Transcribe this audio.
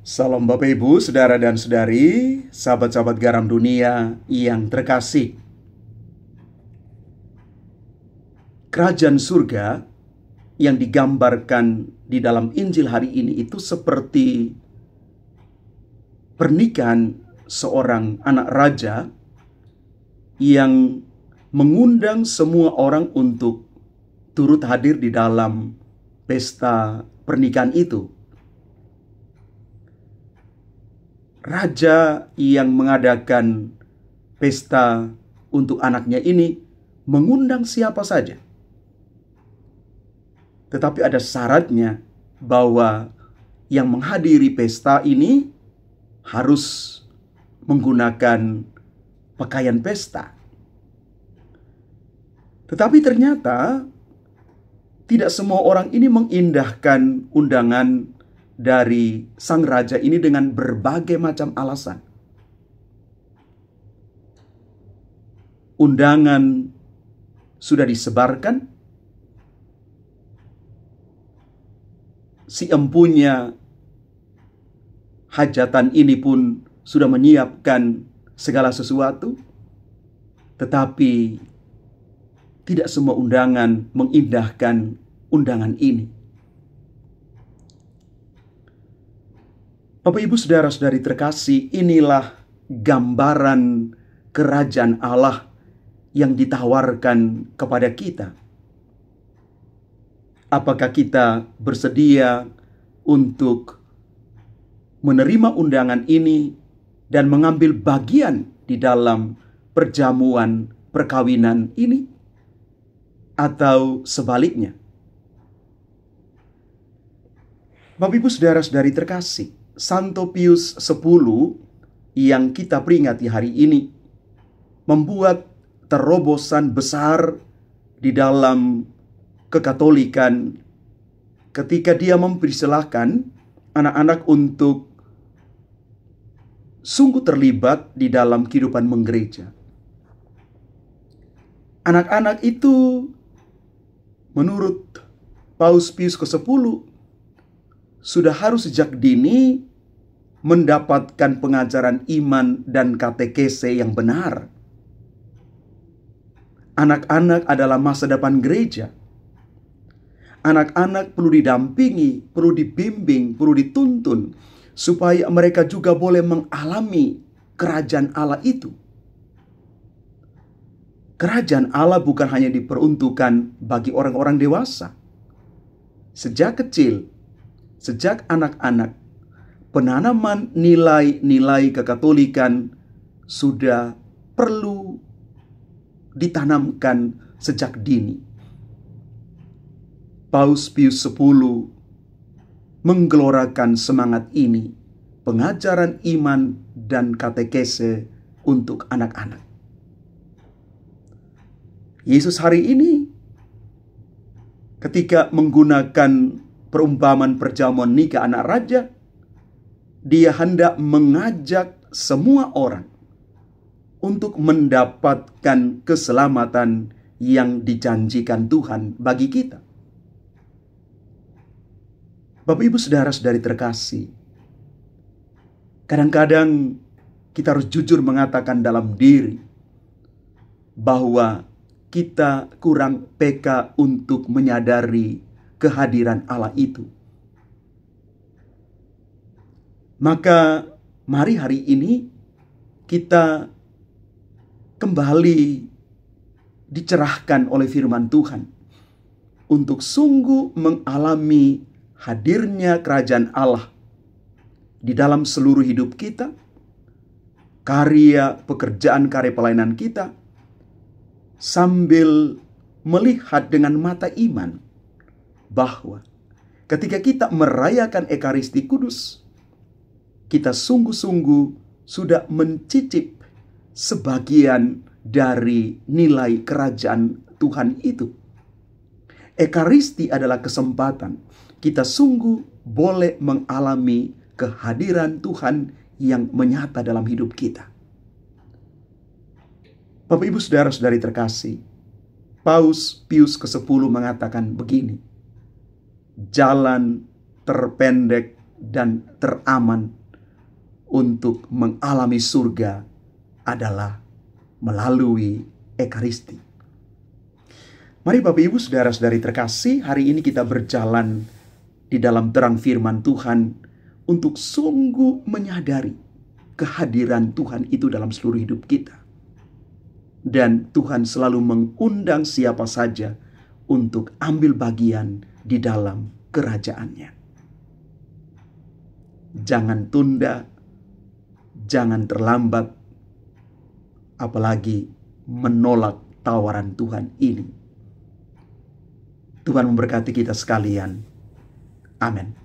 Salam Bapak Ibu, Saudara dan Saudari, sahabat-sahabat garam dunia yang terkasih. Kerajaan surga yang digambarkan di dalam Injil hari ini itu seperti pernikahan seorang anak raja yang mengundang semua orang untuk turut hadir di dalam pesta pernikahan itu. Raja yang mengadakan pesta untuk anaknya ini mengundang siapa saja. Tetapi ada syaratnya bahwa yang menghadiri pesta ini harus menggunakan pakaian pesta. Tetapi ternyata tidak semua orang ini mengindahkan undangan dari sang raja ini dengan berbagai macam alasan. Undangan sudah disebarkan, si empunya hajatan ini pun sudah menyiapkan segala sesuatu, tetapi tidak semua undangan mengindahkan undangan ini. Bapak Ibu Saudara-saudari terkasih, inilah gambaran kerajaan Allah yang ditawarkan kepada kita. Apakah kita bersedia untuk menerima undangan ini dan mengambil bagian di dalam perjamuan perkawinan ini? Atau sebaliknya? Bapak Ibu Saudara-saudari terkasih, Santo Pius X yang kita peringati hari ini membuat terobosan besar di dalam kekatolikan ketika dia mempersilahkan anak-anak untuk sungguh terlibat di dalam kehidupan menggereja. Anak-anak itu menurut Paus Pius ke-10 sudah harus sejak dini mendapatkan pengajaran iman dan katekese yang benar. Anak-anak adalah masa depan gereja. Anak-anak perlu didampingi, perlu dibimbing, perlu dituntun, supaya mereka juga boleh mengalami kerajaan Allah itu. Kerajaan Allah bukan hanya diperuntukkan bagi orang-orang dewasa. Sejak kecil, sejak anak-anak, penanaman nilai-nilai kekatolikan sudah perlu ditanamkan sejak dini. Paus Pius X menggelorakan semangat ini, pengajaran iman dan katekese untuk anak-anak. Yesus hari ini ketika menggunakan perumpamaan perjamuan nikah anak raja, dia hendak mengajak semua orang untuk mendapatkan keselamatan yang dijanjikan Tuhan bagi kita. Bapak Ibu Saudara-saudari terkasih, kadang-kadang kita harus jujur mengatakan dalam diri bahwa kita kurang peka untuk menyadari kehadiran Allah itu. Maka mari hari ini kita kembali dicerahkan oleh firman Tuhan untuk sungguh mengalami hadirnya kerajaan Allah di dalam seluruh hidup kita, karya pelayanan kita, sambil melihat dengan mata iman bahwa ketika kita merayakan Ekaristi Kudus, kita sungguh-sungguh sudah mencicip sebagian dari nilai kerajaan Tuhan itu. Ekaristi adalah kesempatan kita sungguh boleh mengalami kehadiran Tuhan yang menyata dalam hidup kita. Bapak Ibu Saudara-saudari terkasih, Paus Pius ke-10 mengatakan begini: jalan terpendek dan teraman untuk mengalami surga adalah melalui Ekaristi. Mari Bapak Ibu Saudara-saudari terkasih, hari ini kita berjalan di dalam terang firman Tuhan untuk sungguh menyadari kehadiran Tuhan itu dalam seluruh hidup kita. Dan Tuhan selalu mengundang siapa saja untuk ambil bagian di dalam kerajaannya. Jangan tunda, jangan terlambat, apalagi menolak tawaran Tuhan ini. Tuhan memberkati kita sekalian. Amin.